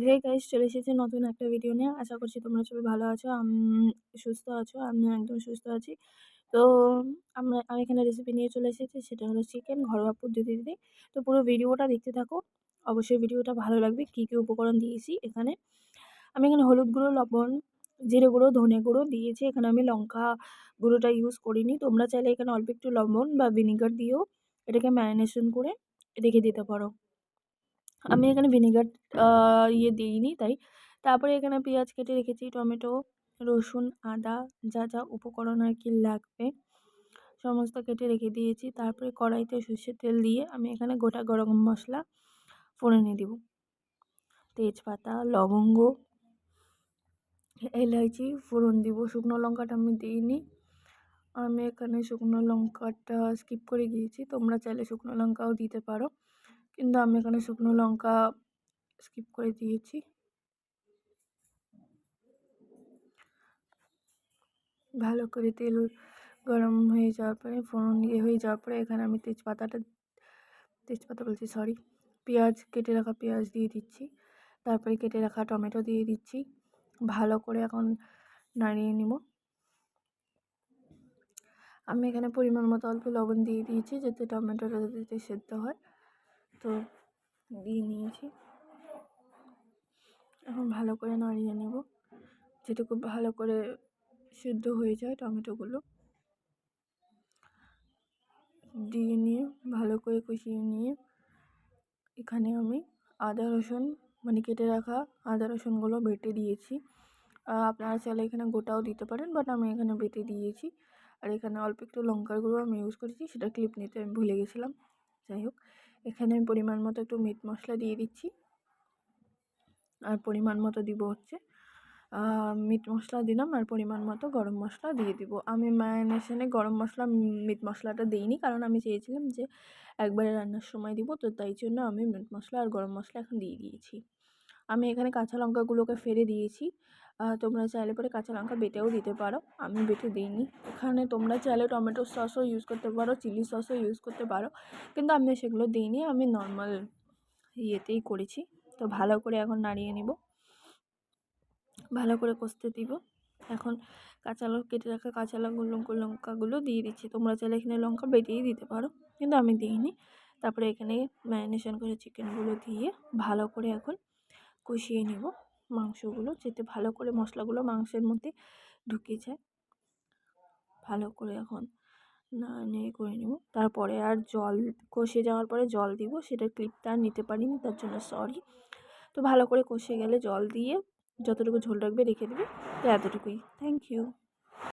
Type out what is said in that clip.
Hey guys, চলে এসেছি নতুন একটা ভিডিও নিয়ে। আশা করছি তোমরা সবাই ভালো আছো, সুস্থ আছো। আমিও একদম সুস্থ আছি। তো আমি এখানে রেসিপি নিয়ে চলে এসেছি, সেটা হলো চিকেন ঘরোয়া পদ্ধতিতে। তো পুরো ভিডিওটা দেখতে থাকো, অবশ্যই ভিডিওটা ভালো লাগবে। কী কী উপকরণ দিয়েছি এখানে, আমি এখানে হলুদ গুঁড়ো, লবণ, জিরে গুঁড়ো, ধনে গুঁড়ো দিয়েছি। এখানে আমি লঙ্কা গুঁড়োটা ইউজ করিনি। তোমরা চাইলে এখানে অল্প একটু লবণ বা ভিনিগার দিয়েও এটাকে ম্যারিনেশন করে রেখে দিতে পারো। আমি এখানে ভিনেগার দিইনি তাই। তারপরে এখানে পেঁয়াজ কেটে রেখেছি, টমেটো, রসুন, আদা, যা যা উপকরণ আর কি লাগবে সমস্ত কেটে রেখে দিয়েছি। তারপরে কড়াইতে সর্ষের তেল দিয়ে আমি এখানে গোটা গরম মশলা ফোড়নে দিব। তেজপাতা, লবঙ্গ, এলাইচি ফোড়ন দিব। শুকনো লঙ্কাটা আমি দিইনি, আমি এখানে শুকনো লঙ্কাটা স্কিপ করে গিয়েছি। তোমরা চাইলে শুকনো লঙ্কাও দিতে পারো, কিন্তু আমি এখানে শুকনো লঙ্কা স্কিপ করে দিয়েছি। ভালো করে তেল গরম হয়ে যাওয়ার পরে, ফোড়ন হয়ে যাওয়ার পরে এখানে আমি পেঁয়াজ, কেটে রাখা পেঁয়াজ দিয়ে দিচ্ছি। তারপরে কেটে রাখা টমেটো দিয়ে দিচ্ছি। ভালো করে এখন নাড়িয়ে নিব। আমি এখানে পরিমাণ মতো অল্প লবণ দিয়ে দিয়েছি, যাতে টমেটোটা যাতে সেদ্ধ হয়। তো দিয়ে নিয়েছি, এখন ভালো করে নাড়িয়ে নেব, যেটুকু ভালো করে সিদ্ধ হয়ে যায়। টমেটোগুলো দিয়ে নিয়ে ভালো করে কষিয়ে নিয়ে এখানে আমি আদা রসুন কেটে রাখা আদা রসুনগুলো বেটে দিয়েছি। আপনারা চাইলে এখানে গোটাও দিতে পারেন, বাট আমি এখানে বেটে দিয়েছি। আর এখানে অল্প একটু লঙ্কার গুঁড়ো আমি ইউজ করেছি, সেটা ক্লিপ নিতে আমি ভুলে গেছিলাম। যাই হোক, এখানে আমি পরিমাণ মতো একটু মিট মশলা দিয়ে দিচ্ছি, আর পরিমাণ মতো দিব হচ্ছে মিট মশলা দিলাম, আর পরিমাণ মতো গরম মশলা দিয়ে দিব। আমি ম্যারিনেশনে গরম মশলা মিট মশলাটা দিইনি, কারণ আমি চেয়েছিলাম যে একবারে রান্নার সময় দিব, তো তাই জন্য আমি মিট মশলা আর গরম মশলা এখন দিয়ে দিয়েছি। আমি এখানে কাঁচা লঙ্কাগুলোকে ফেলে দিয়েছি। তোমরা চাইলে পরে কাঁচা লঙ্কা বেটেও দিতে পারো, আমি বেটে দিইনি। এখানে তোমরা চাইলে টমেটো সসও ইউজ করতে পারো, চিলি সসও ইউজ করতে পারো, কিন্তু আমি সেগুলো দিইনি, আমি নর্মাল ইয়েতেই করেছি। তো ভালো করে এখন নাড়িয়ে নিব, ভালো করে কষতে দিব। এখন কেটে রাখা কাঁচা লঙ্কাগুলো দিয়ে দিচ্ছি। তোমরা চাইলে এখানে লঙ্কা বেটেই দিতে পারো, কিন্তু আমি দিইনি। তারপরে এখানে ম্যারিনেশন করে চিকেনগুলো দিয়ে ভালো করে এখন কষিয়ে নিব মাংসগুলো, যাতে ভালো করে মশলাগুলো মাংসের মধ্যে ঢুকে যায়। ভালো করে এখন নিয়ে করে নিব। তারপরে আর জল, কষে যাওয়ার পরে জল দিব, সেটা ক্লিপটা আর নিতে পারিনি, তার জন্য সরি। তো ভালো করে কষে গেলে জল দিয়ে যতটুকু ঝোল রাখবে রেখে দেবে। তো এতটুকুই। Thank you.